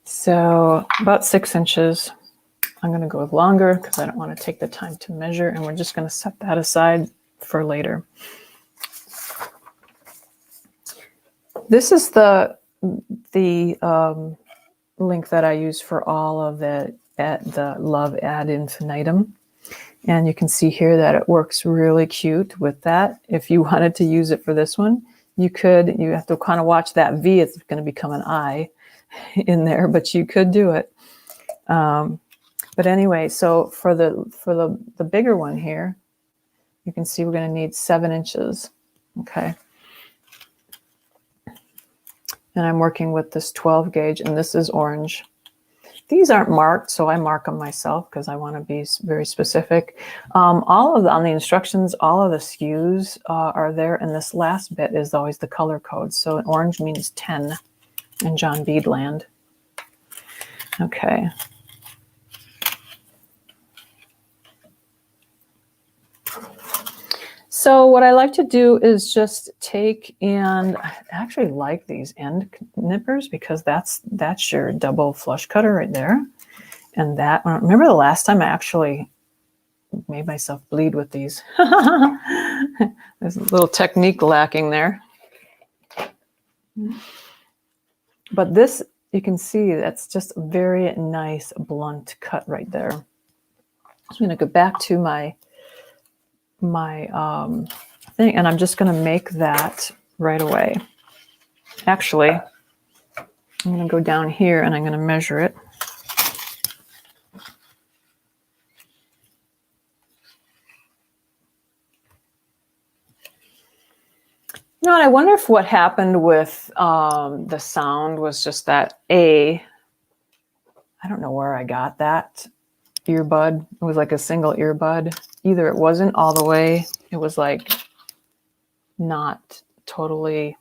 So about 6 inches. I'm going to go with longer because I don't want to take the time to measure, and we're just going to set that aside for later. This is the link that I use for all of the LoveAdInfinitum. And you can see here that it works really cute with that. If you wanted to use it for this one, you could. You have to kind of watch that V. It's going to become an I in there, but you could do it. But anyway, so for the bigger one here, you can see we're going to need 7 inches. Okay. And I'm working with this 12 gauge, and this is orange. These aren't marked, so I mark them myself because I want to be very specific. On the instructions, all of the SKUs are there, and this last bit is always the color code. So orange means 10 in John Bead land. Okay. So what I like to do is just take, and I actually like these end nippers because that's your double flush cutter right there. And that, remember the last time I actually made myself bleed with these. There's a little technique lacking there. But this, you can see that's just a very nice blunt cut right there. I'm going to go back to my thing, and I'm just going to make that right away. Actually, I'm going to go down here and I'm going to measure it. You know, and I wonder if what happened with the sound was just that I don't know where I got that earbud. It was like a single earbud. Either it wasn't all the way, it was like not totally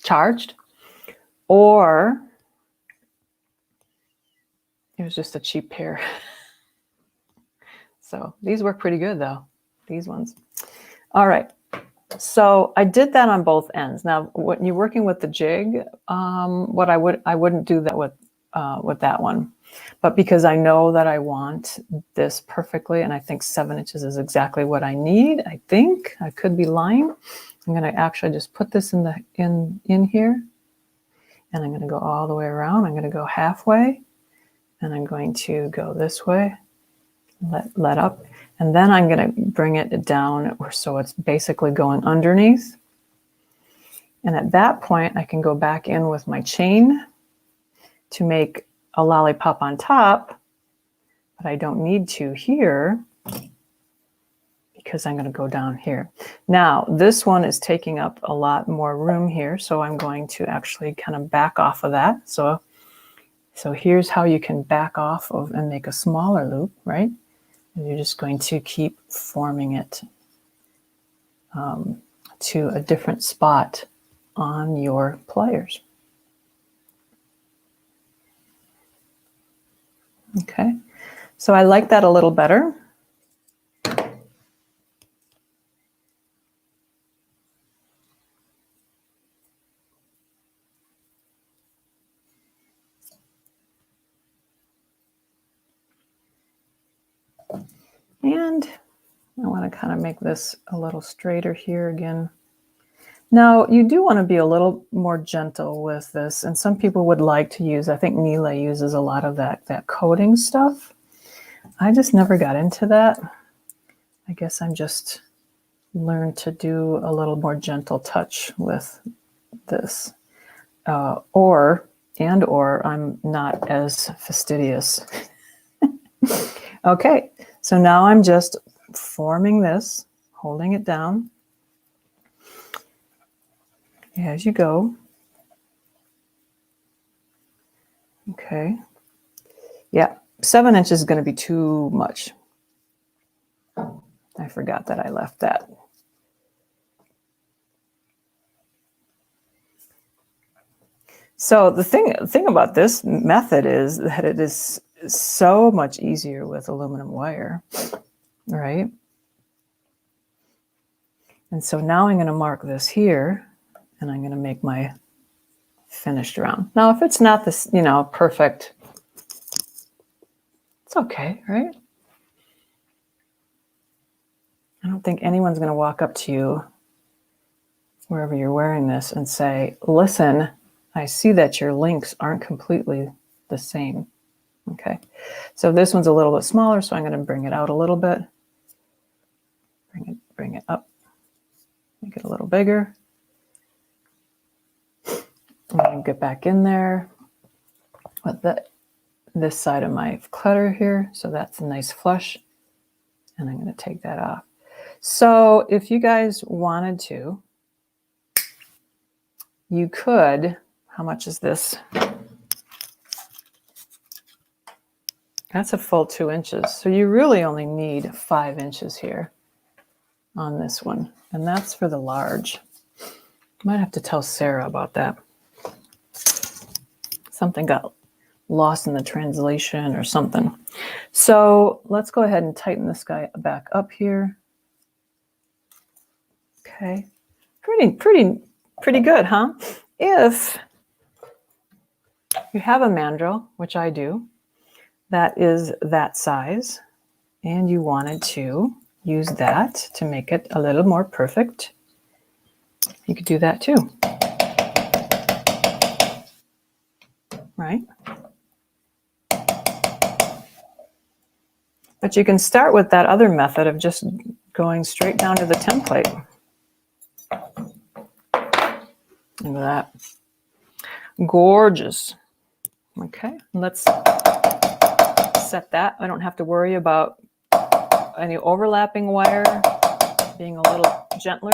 charged, or it was just a cheap pair. So these work pretty good though, these ones. All right. So I did that on both ends. Now, when you're working with the jig, what I wouldn't do that with that one, but because I know that I want this perfectly, and I think 7 inches is exactly what I need. I think I could be lying. I'm going to actually just put this in here, and I'm going to go all the way around. I'm going to go halfway, and I'm going to go this way, let up. And then I'm going to bring it down so it's basically going underneath. And at that point, I can go back in with my chain to make a lollipop on top, but I don't need to here because I'm going to go down here. Now, this one is taking up a lot more room here, so I'm going to actually kind of back off of that. So here's how you can back off of and make a smaller loop, right? And you're just going to keep forming it to a different spot on your pliers. Okay, so I like that a little better. And I want to kind of make this a little straighter here again. Now, you do want to be a little more gentle with this, and some people would like to use, I think Neela uses a lot of that coating stuff. I just never got into that. I guess I'm just learned to do a little more gentle touch with this. Or I'm not as fastidious. Okay, so now I'm just forming this, holding it down as you go. Okay. Yeah, 7 inches is going to be too much. I forgot that I left that. So the thing about this method is that it is so much easier with aluminum wire, right? And so now I'm going to mark this here, and I'm going to make my finished round. Now, if it's not this, perfect, it's okay, right? I don't think anyone's going to walk up to you wherever you're wearing this and say, listen, I see that your links aren't completely the same. Okay, so this one's a little bit smaller, so I'm going to bring it out a little bit. Bring it up. Make it a little bigger. I'm going to get back in there with this side of my clutter here, so that's a nice flush, and I'm going to take that off. So if you guys wanted to, you could, how much is this? That's a full 2 inches. So you really only need 5 inches here on this one. And that's for the large. Might have to tell Sarah about that. Something got lost in the translation or something. So let's go ahead and tighten this guy back up here. Okay. Pretty good, huh? If you have a mandrel, which I do, that is that size, and you wanted to use that to make it a little more perfect, you could do that too. right? But you can start with that other method of just going straight down to the template. Look at that. Gorgeous. Okay, let's set that. I don't have to worry about any overlapping wire, being a little gentler.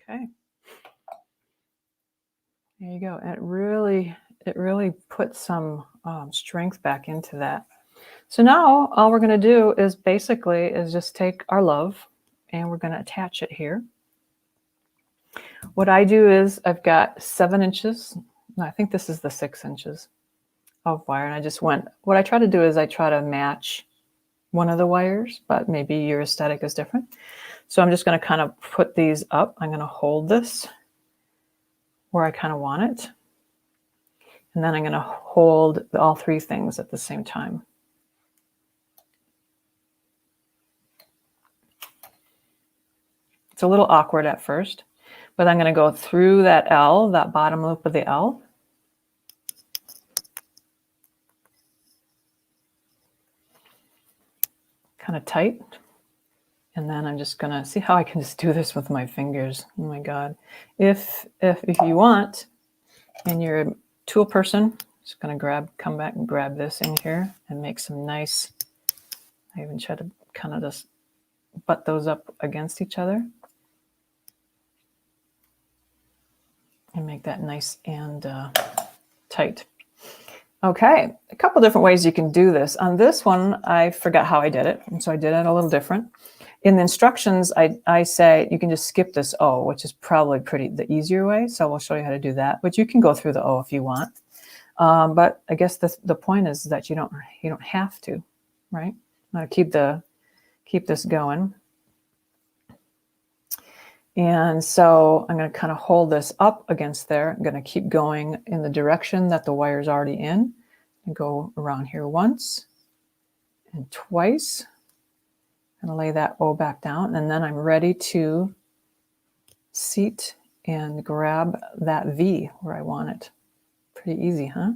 Okay. There you go. It really puts some strength back into that. So now all we're going to do is basically just take our love and we're going to attach it here. What I do is I've got 7 inches. No, I think this is the 6 inches of wire. And I just what I try to do is I try to match one of the wires, but maybe your aesthetic is different. So I'm just going to kind of put these up. I'm going to hold this where I kind of want it. And then I'm going to hold all 3 things at the same time. It's a little awkward at first, but I'm going to go through that L, that bottom loop of the L. Kind of tight. And then I'm just going to see how I can just do this with my fingers. Oh my God. If you want, and you're a tool person, just going to come back and grab this in here and make some nice, I even try to kind of just butt those up against each other. And make that nice and tight. Okay, a couple different ways you can do this. On this one, I forgot how I did it, and so I did it a little different. In the instructions, I say you can just skip this O, which is probably the easier way, so we'll show you how to do that. But you can go through the O if you want. But I guess the point is that you don't have to, right? I'm going to keep this going. And so I'm going to kind of hold this up against there. I'm going to keep going in the direction that the wire's already in. And go around here once and twice. And lay that O back down. And then I'm ready to seat and grab that V where I want it. Pretty easy, huh?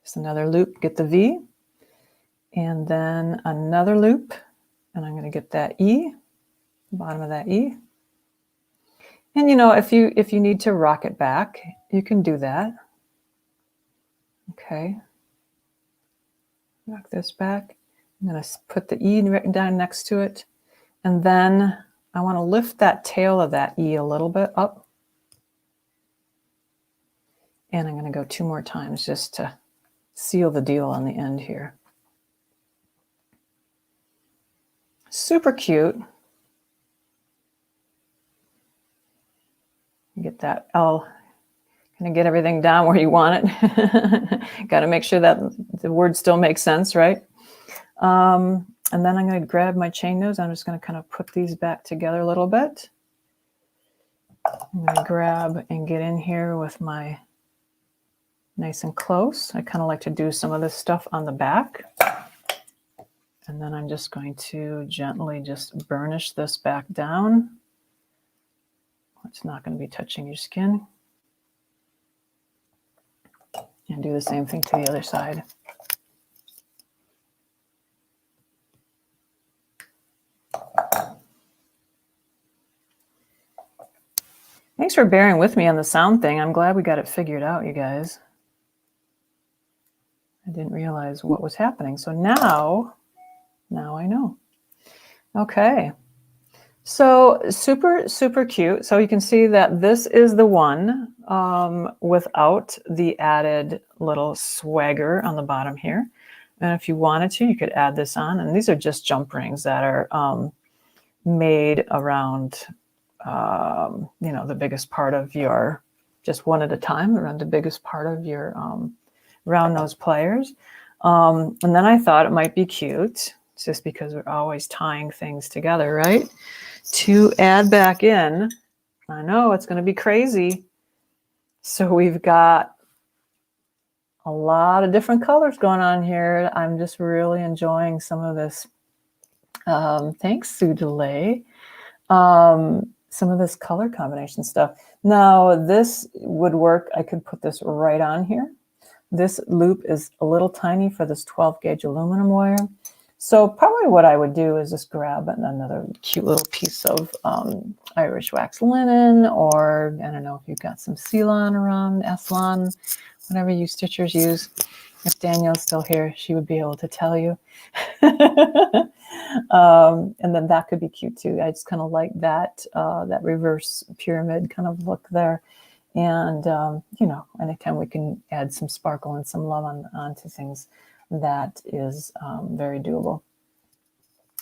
Just another loop, get the V. And then another loop. And I'm going to get that E. Bottom of that E. And you know, if you need to rock it back, you can do that. Okay. Rock this back. I'm going to put the E down next to it. And then I want to lift that tail of that E a little bit up. And I'm going to go 2 more times just to seal the deal on the end here. Super cute. Get that L, kind of get everything down where you want it. Got to make sure that the word still makes sense, right? And then I'm going to grab my chain nose. I'm just going to kind of put these back together a little bit. I'm going to grab and get in here with my nice and close. I kind of like to do some of this stuff on the back. And then I'm just going to gently just burnish this back down. It's not going to be touching your skin. And do the same thing to the other side. Thanks for bearing with me on the sound thing. I'm glad we got it figured out, you guys. I didn't realize what was happening. So now I know. Okay. So super, super cute. So you can see that this is the one without the added little swagger on the bottom here. And if you wanted to, you could add this on. And these are just jump rings that are made around, you know, the biggest part of your, just one at a time, around the biggest part of your round nose pliers. And then I thought it might be cute, just because we're always tying things together, right? To add back in, I know it's going to be crazy. So we've got a lot of different colors going on here. I'm just really enjoying some of this. Thanks, Sue DeLay. Some of this color combination stuff. Now this would work. I could put this right on here. This loop is a little tiny for this 12 gauge aluminum wire. So probably what I would do is just grab another cute little piece of Irish wax linen, or I don't know if you've got some Ceylon around, Eslon, whatever you stitchers use. If Danielle's still here, she would be able to tell you. And then that could be cute too. I just kind of like that that reverse pyramid kind of look there. And, you know, anytime we can add some sparkle and some love onto things, that is very doable.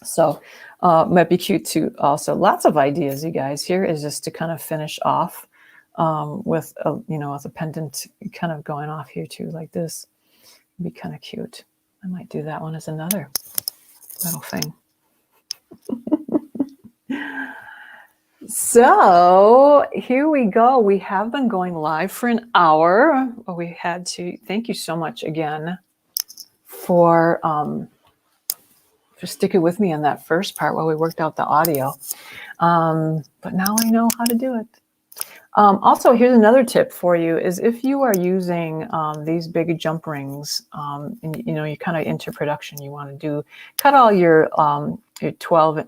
So might be cute too. Also, lots of ideas, you guys. Here is just to kind of finish off with, you know, with a pendant kind of going off here too, like this. It'd be kind of cute. I might do that one as another little thing. So here we go. We have been going live for an hour. We had to thank you so much again for sticking with me in that first part while we worked out the audio. But now I know how to do it. Also, here's another tip for you: is if you are using these big jump rings, and you know, you're kind of into production, you want to cut all your 12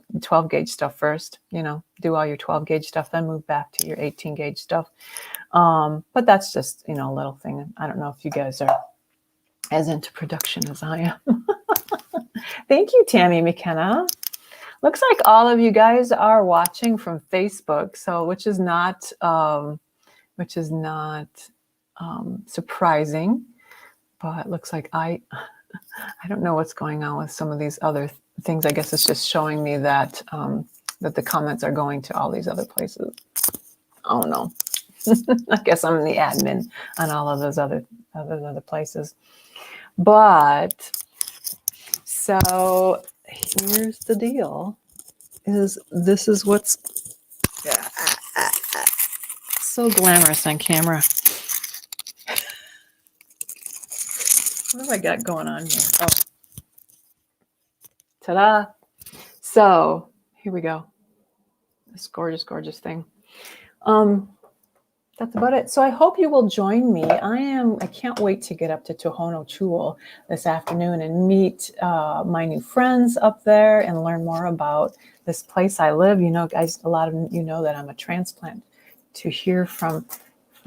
gauge stuff first, you know, do all your 12 gauge stuff, then move back to your 18 gauge stuff. But that's just, you know, a little thing. I don't know if you guys are as into production as I am. Thank you, Tammy McKenna. Looks like all of you guys are watching from Facebook, so which is not surprising, but it looks like I don't know what's going on with some of these other things. I guess it's just showing me that that the comments are going to all these other places. Oh no. I guess I'm the admin on all of those other places. But so here's the deal: this is what's so glamorous on camera. What have I got going on here? Oh, ta-da! So here we go. This gorgeous, gorgeous thing. That's about it. So I hope you will join me. I can't wait to get up to Tohono Chul this afternoon and meet my new friends up there and learn more about this place I live. You know, guys, a lot of you know that I'm a transplant to here from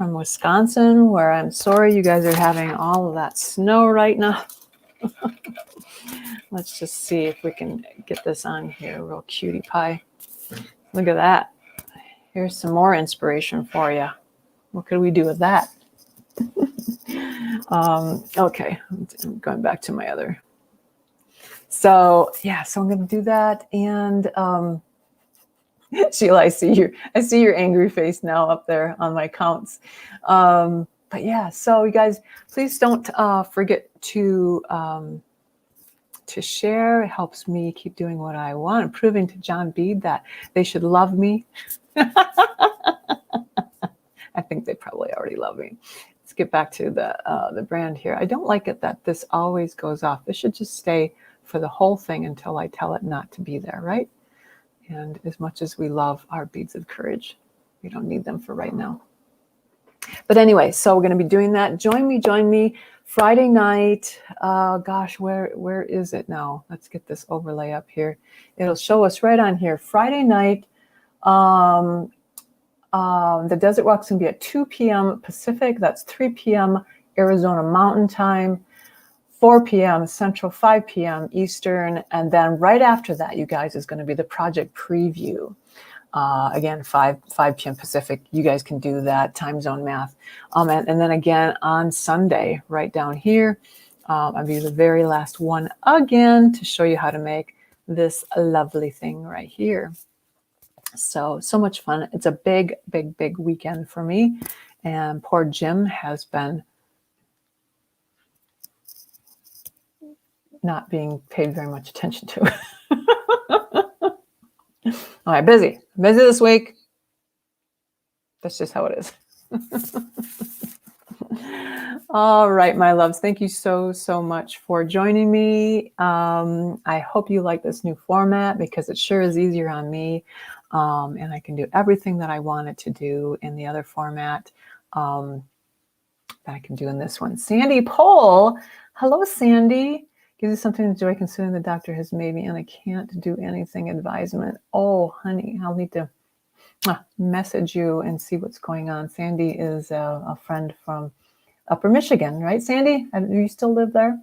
Wisconsin, where I'm sorry you guys are having all of that snow right now. Let's just see if we can get this on here. Real cutie pie. Look at that. Here's some more inspiration for you. What could we do with that? Okay, I'm going back to my other. So yeah, so I'm going to do that. And Sheila, I see your angry face now up there on my counts. But yeah, so you guys, please don't forget to share. It helps me keep doing what I want and proving to John Bead that they should love me. I think they probably already love me. Let's get back to the brand here. I don't like it that this always goes off. This should just stay for the whole thing until I tell it not to be there, right? And as much as we love our beads of courage, we don't need them for right now. But anyway, so we're going to be doing that. Join me Friday night. Gosh, where is it now? Let's get this overlay up here. It'll show us right on here. Friday night. The Desert Walk's going to be at 2 p.m. Pacific. That's 3 p.m. Arizona Mountain Time, 4 p.m. Central, 5 p.m. Eastern. And then right after that, you guys, is going to be the project preview. Again, 5 p.m. Pacific. You guys can do that time zone math. And then again on Sunday, right down here, I'll be the very last one again to show you how to make this lovely thing right here. So much fun. It's a big, big, big weekend for me. And poor Jim has been not being paid very much attention to. All right, busy this week. That's just how it is. All right, my loves, thank you so much for joining me. I hope you like this new format because it sure is easier on me. and I can do everything that I want it to do in the other format that I can do in this one. Sandy Pohl, hello Sandy. Gives you something to enjoy considering the doctor has made me and I can't do anything advisement. Oh honey, I'll need to message you and see what's going on. Sandy is a friend from Upper Michigan, right Sandy? Do you still live there?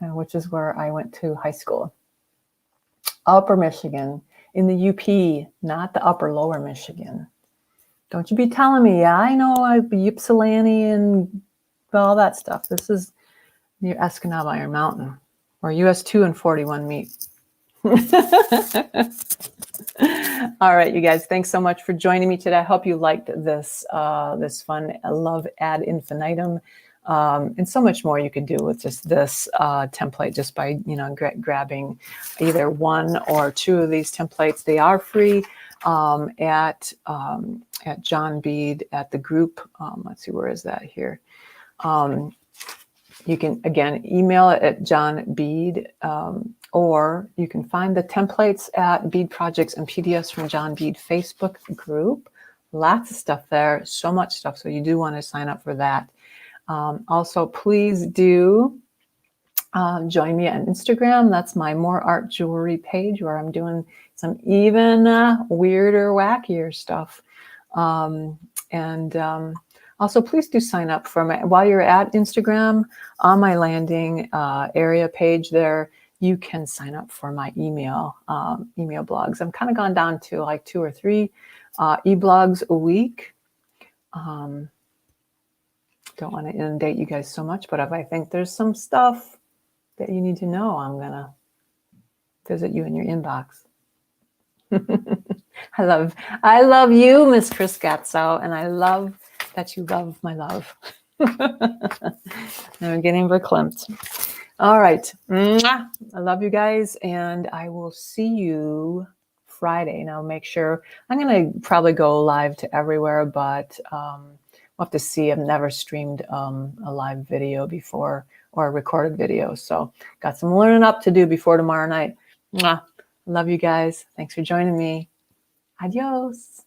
Which is where I went to high school. Upper Michigan, in the UP, not the upper lower Michigan. Don't you be telling me, yeah, I know Ypsilanti and all that stuff. This is near Escanaba Iron Mountain, where US 2 and 41 meet. All right, you guys, thanks so much for joining me today. I hope you liked this this fun Love Ad Infinitum. And so much more you could do with just this template, just by grabbing either one or two of these templates. They are free at John Bead at the group. Let's see, where is that here? You can again email it at John Bead, or you can find the templates at Bead Projects and PDFs from John Bead Facebook group. Lots of stuff there, so much stuff. So you do want to sign up for that. Also, please do join me on Instagram. That's my More Art Jewelry page, where I'm doing some even weirder, wackier stuff. Also, please do sign up for my, while you're at Instagram, on my landing area page there, you can sign up for my email blogs. I'm kind of gone down to like 2 or 3 e-blogs a week. Don't want to inundate you guys so much, but if I think there's some stuff that you need to know, I'm gonna visit you in your inbox. I love you, Miss Chris Gatso, and I love that you love my love. I'm getting verklempt. All right, I love you guys, and I will see you Friday. Now, make sure I'm gonna probably go live to everywhere, but we'll have to see. I've never streamed a live video before, or a recorded video. So got some learning up to do before tomorrow night. Love you guys. Thanks for joining me. Adios.